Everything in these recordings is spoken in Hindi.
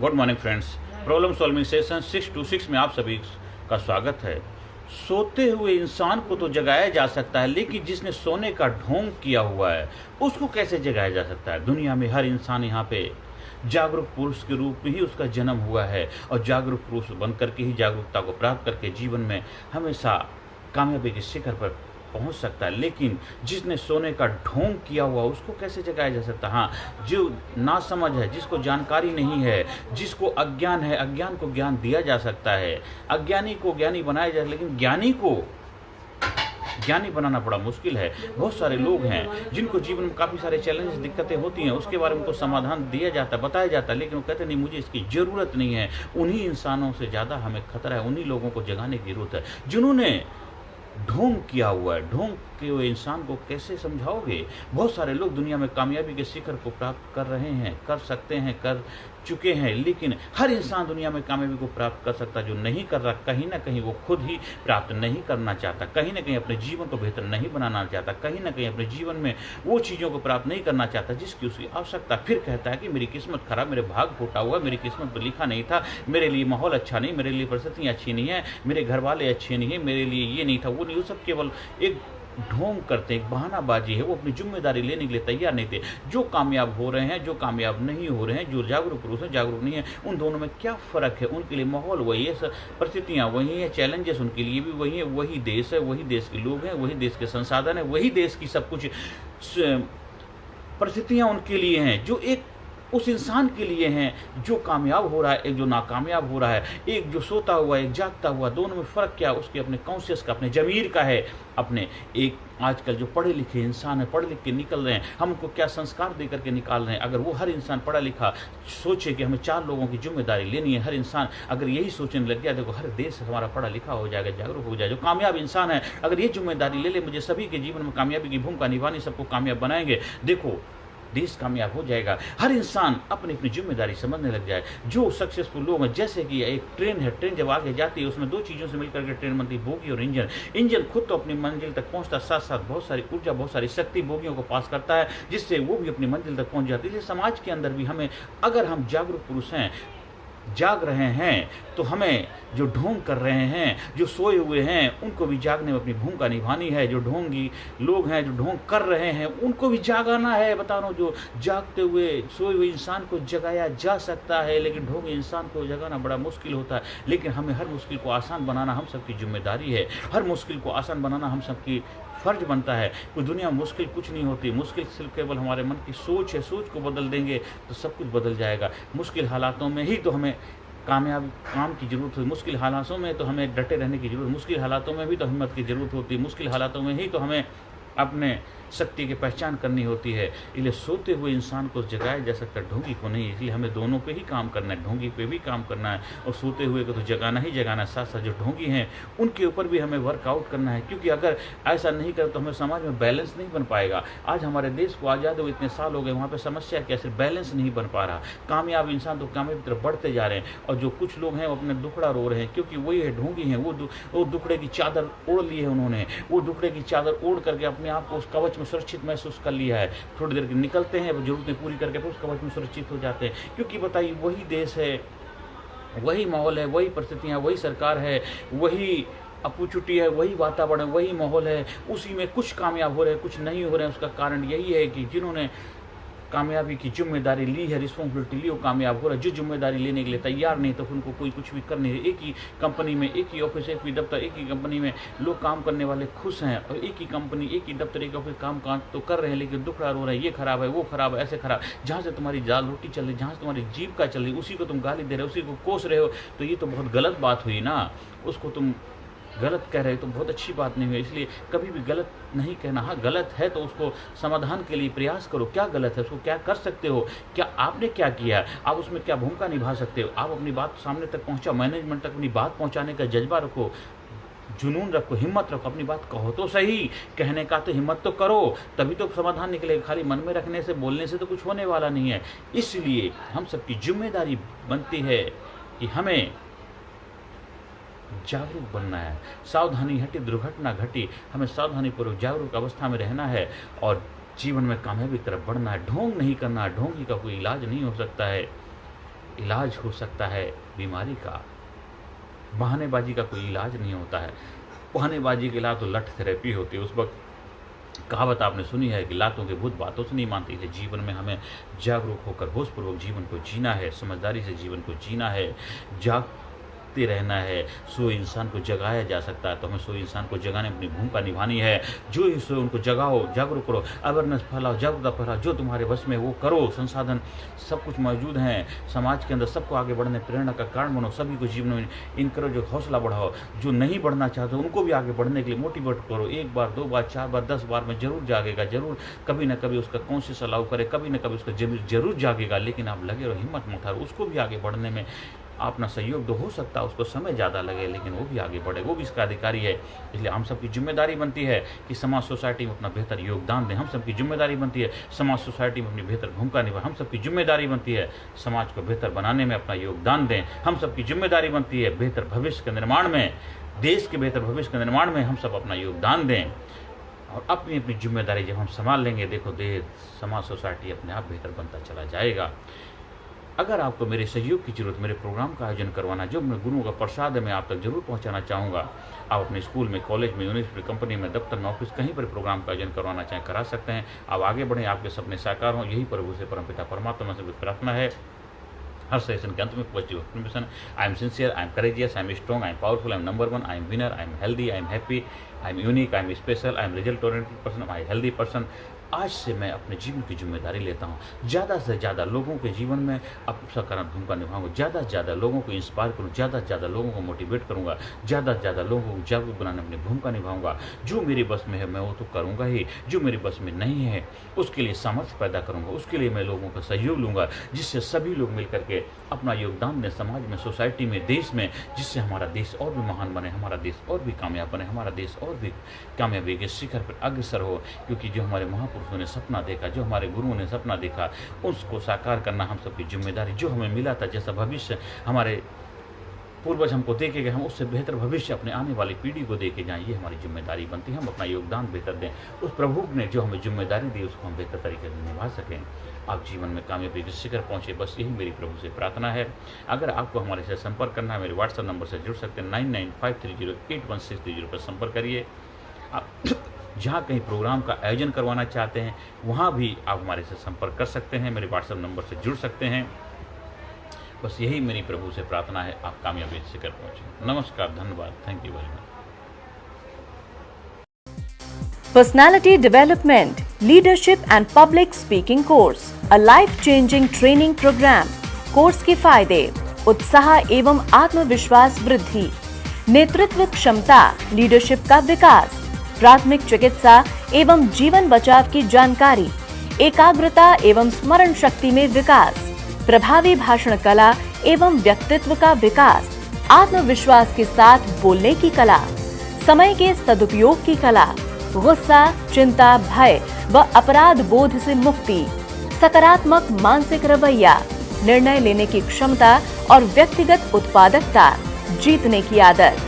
Good morning friends. Problem solving session 626 में आप सभी का स्वागत है। सोते हुए इंसान को तो जगाया जा सकता है, लेकिन जिसने सोने का ढोंग किया हुआ है उसको कैसे जगाया जा सकता है। दुनिया में हर इंसान यहाँ पे जागरूक पुरुष के रूप में ही उसका जन्म हुआ है और जागरूक पुरुष बन करके ही जागरूकता को प्राप्त करके जीवन में हमेशा कामयाबी के शिखर पर पहुंच सकता है। लेकिन जिसने सोने का ढोंग किया हुआ उसको कैसे जगाया जा सकता है। हाँ, जो नासमझ है, जिसको जानकारी नहीं है, जिसको अज्ञान है, अज्ञान को ज्ञान दिया जा सकता है। अज्ञानी को ज्ञानी बनाया जाए, लेकिन ज्ञानी को ज्ञानी बनाना बड़ा मुश्किल है। बहुत सारे लोग हैं जिनको जीवन में काफ़ी सारे चैलेंजेस, दिक्कतें होती हैं, उसके बारे में उनको समाधान दिया जाता है, बताया जाता है, लेकिन वो कहते नहीं मुझे इसकी ज़रूरत नहीं है। उन्हीं इंसानों से ज़्यादा हमें खतरा है, उन्हीं लोगों को जगाने की ज़रूरत है जिन्होंने ढोंग किया हुआ है। ढोंग के हुए इंसान को कैसे समझाओगे। बहुत सारे लोग दुनिया में कामयाबी के शिखर को प्राप्त कर रहे हैं, कर सकते हैं, कर चुके हैं, लेकिन हर इंसान दुनिया में कामयाबी को प्राप्त कर सकता है। जो नहीं कर रहा, कहीं ना कहीं वो खुद ही प्राप्त नहीं करना चाहता, कहीं ना कहीं अपने जीवन को बेहतर नहीं बनाना चाहता, कहीं ना कहीं अपने जीवन में वो चीज़ों को प्राप्त नहीं करना चाहता जिसकी उसकी आवश्यकता। फिर कहता है कि मेरी किस्मत खराब, मेरे भाग फूटा हुआ, मेरी किस्मत पर लिखा नहीं था, मेरे लिए माहौल अच्छा नहीं, मेरे लिए परिस्थितियाँ अच्छी नहीं है, मेरे घर वाले अच्छे नहीं है, मेरे लिए ये नहीं था, वो नहीं। वो सब केवल एक ढोंग करते हैं, एक बहानाबाजी है। वो अपनी जिम्मेदारी लेने के लिए तैयार नहीं थे। जो कामयाब हो रहे हैं, जो कामयाब नहीं हो रहे हैं, जो जागरूक पुरुष हैं, जागरूक नहीं है, उन दोनों में क्या फ़र्क है। उनके लिए माहौल वही है, परिस्थितियाँ वही हैं, चैलेंजेस उनके लिए भी वही है, वही देश है, वही देश के लोग हैं, वही देश के संसाधन है, वही देश की सब कुछ परिस्थितियाँ उनके लिए हैं जो एक उस इंसान के लिए हैं जो कामयाब हो रहा है, एक जो नाकामयाब हो रहा है, एक जो सोता हुआ, एक जागता हुआ। दोनों में फ़र्क क्या, उसके अपने कॉन्शियस का, अपने ज़मीर का है। अपने एक आजकल जो पढ़े लिखे इंसान है, पढ़ लिख के निकल रहे हैं, हम उनको क्या संस्कार दे करके निकाल रहे हैं। अगर वो हर इंसान पढ़ा लिखा सोचे कि हमें 4 लोगों की जिम्मेदारी लेनी है, हर इंसान अगर यही सोचने लग गया, देखो हर देश हमारा पढ़ा लिखा हो जाएगा, जागरूक हो जाएगा। जो कामयाब इंसान है अगर ये जिम्मेदारी ले ले, मुझे सभी के जीवन में कामयाबी की भूमिका निभानी, सबको कामयाब बनाएंगे, देखो देश कामयाब हो जाएगा। हर इंसान अपनी अपनी जिम्मेदारी समझने लग जाए। जो सक्सेसफुल लोग हैं, जैसे कि एक ट्रेन है, ट्रेन जब आगे जाती है उसमें 2 चीज़ों से मिलकर के ट्रेन बनती है, बोगी और इंजन। इंजन खुद तो अपनी मंजिल तक पहुंचता, साथ साथ बहुत सारी ऊर्जा, बहुत सारी शक्ति बोगियों को पास करता है, जिससे वो भी अपनी मंजिल तक पहुंच जाती है। समाज के अंदर भी हमें, अगर हम जागरूक पुरुष हैं, जाग रहे हैं, तो हमें जो ढोंग कर रहे हैं, जो सोए हुए हैं, उनको भी जागने में अपनी भूमिका निभानी है। जो ढोंगी लोग हैं, जो ढोंग कर रहे हैं, उनको भी जागाना है। बता रहा हूँ, जो जागते हुए सोए हुए इंसान को जगाया जा सकता है, लेकिन ढोंगी इंसान को जगाना बड़ा मुश्किल होता है। लेकिन हमें हर मुश्किल को आसान बनाना हम सबकी जिम्मेदारी है। हर मुश्किल को आसान बनाना हम सबकी फ़र्ज बनता है। कोई दुनिया में मुश्किल कुछ नहीं होती, मुश्किल सिर्फ केवल हमारे मन की सोच है। सोच को बदल देंगे तो सब कुछ बदल जाएगा। मुश्किल हालातों में ही तो हमें कामयाब काम की ज़रूरत है, मुश्किल हालातों में तो हमें डटे रहने की ज़रूरत, मुश्किल हालातों में भी तो हिम्मत की ज़रूरत होती है, मुश्किल हालातों में ही तो हमें अपने शक्ति की पहचान करनी होती है। इसलिए सोते हुए इंसान को जगाया जा सकता है, ढोंगी को नहीं। इसलिए हमें दोनों पे ही काम करना है, ढोंगी पे भी काम करना है और सोते हुए को तो जगाना ही जगाना है। साथ साथ जो ढोंगी हैं उनके ऊपर भी हमें वर्कआउट करना है, क्योंकि अगर ऐसा नहीं करें तो हमें समाज में बैलेंस नहीं बन पाएगा। आज हमारे देश को आज़ाद हुए इतने साल हो गए, वहाँ पर समस्या क्या, सिर्फ बैलेंस नहीं बन पा रहा। कामयाब इंसान तो कामयाबी की तरफ बढ़ते जा रहे हैं, और जो कुछ लोग हैं वो अपने दुखड़ा रो रहे हैं, क्योंकि वही है ढोंगी हैं। वो दुखड़े की चादर ओढ़ ली है उन्होंने, वो दुखड़े की चादर ओढ़ करके अपने आप को उस कवच में सुरक्षित महसूस कर लिया है। थोड़ी देर के निकलते हैं, जरूरतें पूरी करके फिर उस कवच में सुरक्षित हो जाते हैं। क्योंकि बताइए, वही देश है, वही माहौल है, वही परिस्थितियाँ, वही सरकार है, वही अपॉर्चुनिटी है, वही वातावरण, वही माहौल है। उसी में कुछ कामयाब हो रहे हैं, कुछ नहीं हो रहे हैं। उसका कारण यही है कि जिन्होंने कामयाबी की जिम्मेदारी ली है, रिस्पॉन्सिबिलिटी ली, वो कामयाब हो रहा है। जो जिम्मेदारी लेने के लिए तैयार नहीं, तो उनको कोई कुछ भी कर नहीं है। एक ही कंपनी में, एक ही ऑफिस, एक ही दफ्तर, एक ही कंपनी में लोग काम करने वाले खुश हैं, और एक ही कंपनी, एक ही दफ्तर, एक ऑफिस काम तो कर रहे हैं, लेकिन दुखड़ा रो रहे हैं, ये खराब है, वो खराब है, ऐसे खराब। जहाँ से तुम्हारी दाल रोटी चल रही, जहाँ से तुम्हारी जीविका चल रही, उसी को तुम गाली दे रहे हो, उसी को कोस रहे हो, तो ये तो बहुत गलत बात हुई ना। उसको तुम गलत कह रहे हो तो बहुत अच्छी बात नहीं हुई। इसलिए कभी भी गलत नहीं कहना। हाँ, गलत है तो उसको समाधान के लिए प्रयास करो। क्या गलत है, उसको क्या कर सकते हो, क्या आपने क्या किया, आप उसमें क्या भूमिका निभा सकते हो। आप अपनी बात सामने तक पहुंचाओ, मैनेजमेंट तक अपनी बात पहुंचाने का जज्बा रखो, जुनून रखो, हिम्मत रखो। अपनी बात कहो तो सही, कहने का तो हिम्मत तो करो, तभी तो समाधान निकलेगा। खाली मन में रखने से, बोलने से तो कुछ होने वाला नहीं है। इसलिए हम सबकी जिम्मेदारी बनती है कि हमें जागरूक बनना है। सावधानी हटी दुर्घटना घटी। हमें सावधानीपूर्वक जागरूक अवस्था में रहना है और जीवन में कामयाबी की तरफ बढ़ना है। ढोंग नहीं करना है, ढोंगी का कोई इलाज नहीं हो सकता है। इलाज हो सकता है बीमारी का। बहानेबाजी का कोई इलाज नहीं होता है। बहानेबाजी के इलाज तो लठ थेरेपी होती है। उस वक्त कहावत आपने सुनी है कि लातों के भूत बातों से नहीं मानती। इसलिए जीवन में हमें जागरूक होकर होशपूर्वक जीवन को जीना है, समझदारी से जीवन को जीना है, जागते रहना है। सो इंसान को जगाया जा सकता है तो हमें सो इंसान को जगाने अपनी भूमिका निभानी है। जो ही सो उनको जगाओ, जागरूक करो, अवेयरनेस फैलाओ, जागरूकता फैलाओ, जो तुम्हारे बस में वो करो। संसाधन सब कुछ मौजूद हैं समाज के अंदर, सबको आगे बढ़ने प्रेरणा का कारण बनो, सभी को जीवन में इनकरेज, हौसला बढ़ाओ। जो नहीं बढ़ना चाहते उनको भी आगे बढ़ने के लिए मोटिवेट करो। 1 बार 2 बार 4 बार 10 बार में जरूर जागेगा, जरूर कभी ना कभी उसका कॉन्शियस अलाउ करे, कभी ना कभी उसका जरूर जागेगा। लेकिन आप लगे रहो, हिम्मत मत हारो, उसको भी आगे बढ़ने में अपना सहयोग तो हो सकता है, उसको समय ज़्यादा लगे लेकिन वो भी आगे बढ़े, वो भी इसका अधिकारी है। इसलिए हम सबकी जिम्मेदारी बनती है कि समाज सोसाइटी में अपना बेहतर योगदान दें। हम सबकी जिम्मेदारी बनती है समाज सोसाइटी में अपनी बेहतर भूमिका निभाएं। हम सबकी जिम्मेदारी बनती है समाज को बेहतर बनाने में अपना योगदान दें। हम सबकी जिम्मेदारी बनती है बेहतर भविष्य के निर्माण में, देश के बेहतर भविष्य के निर्माण में हम सब अपना योगदान दें। और अपनी अपनी जिम्मेदारी जब हम संभाल लेंगे, देखो देश, समाज, सोसाइटी अपने आप बेहतर बनता चला जाएगा। अगर आपको मेरे सहयोग की जरूरत, मेरे प्रोग्राम का आयोजन करवाना, जो मेरे गुरुओं का प्रसाद है मैं आप तक जरूर पहुंचाना चाहूँगा। आप अपने स्कूल में, कॉलेज में, यूनिवर्सिटी, कंपनी में, दफ्तर में, ऑफिस, कहीं पर प्रोग्राम का आयोजन करवाना चाहें करा सकते हैं। आप आगे बढ़ें, आपके सपने साकार हों, यही प्रभु से परमपिता परमात्मा से प्रार्थना है। हर सेशन के अंत में positive affirmation, I am sincere, I am courageous, I am strong, I am powerful, I am number 1, I am winner, I am healthy, I am happy, I am unique, I am special, I am result oriented person, I am healthy person. आज से मैं अपने जीवन की जिम्मेदारी लेता हूँ। ज़्यादा से ज़्यादा लोगों के जीवन में अपनी सकारात्मक भूमिका निभाऊंगा। ज़्यादा से ज़्यादा लोगों को इंस्पायर करूँ, ज़्यादा से ज़्यादा लोगों को मोटिवेट करूँगा, ज़्यादा से ज़्यादा लोगों को जागरूक बनाने अपनी भूमिका निभाऊंगा। जो मेरी बस में है मैं वो तो करूँगा ही, जो मेरी बस में नहीं है उसके लिए सामर्थ्य पैदा करूँगा, उसके लिए मैं लोगों का सहयोग लूँगा, जिससे सभी लोग मिल करके अपना योगदान दें समाज में, सोसाइटी में, देश में, जिससे हमारा देश और भी महान बने, हमारा देश और भी कामयाब बने, हमारा देश और भी कामयाबी के शिखर पर अग्रसर हो। क्योंकि जो हमारे महापुरुषों ने सपना देखा, जो हमारे गुरुओं ने सपना देखा, उसको साकार करना हम सबकी जिम्मेदारी। जो हमें मिला था, जैसा भविष्य हमारे पूर्वज हमको दे के गए, हम उससे बेहतर भविष्य अपने आने वाली पीढ़ी को दे के जाएं, ये हमारी जिम्मेदारी बनती है। हम अपना योगदान बेहतर दें, उस प्रभु ने जो हमें जिम्मेदारी दी उसको हम बेहतर तरीके से निभा सकें, आप जीवन में कामयाबी के शिखर पहुँचे। बस यही मेरी प्रभु से प्रार्थना है। अगर आपको हमारे से संपर्क करना है, मेरे व्हाट्सएप नंबर से जुड़ सकते हैं, 9953081630 पर संपर्क करिए। आप जहाँ कहीं प्रोग्राम का आयोजन करवाना चाहते हैं वहाँ भी आप हमारे से संपर्क कर सकते हैं, मेरे व्हाट्सएप नंबर से जुड़ सकते हैं। बस यही मेरी प्रभु से प्रार्थना है, आप कामयाबी से कर पहुँचें। नमस्कार, धन्यवाद, thank you very much. Personality Development, Leadership and Public Speaking Course, a life-changing training program. Course के फायदे: उत्साह एवं आत्मविश्वास वृद्धि, नेतृत्व क्षमता, लीडरशिप का विकास, प्राथमिक चिकित्सा एवं जीवन बचाव की जानकारी, एकाग्रता एवं स्मरण शक्ति में विकास, प्रभावी भाषण कला एवं व्यक्तित्व का विकास, आत्मविश्वास के साथ बोलने की कला, समय के सदुपयोग की कला, गुस्सा, चिंता, भय व अपराध बोध से मुक्ति, सकारात्मक मानसिक रवैया, निर्णय लेने की क्षमता और व्यक्तिगत उत्पादकता, जीतने की आदत।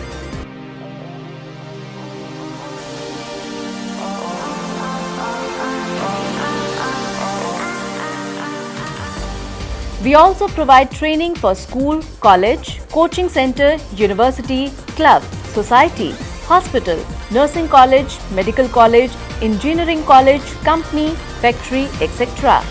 We also provide training for school, college, coaching center, university, club, society, hospital, nursing college, medical college, engineering college, company, factory, etc.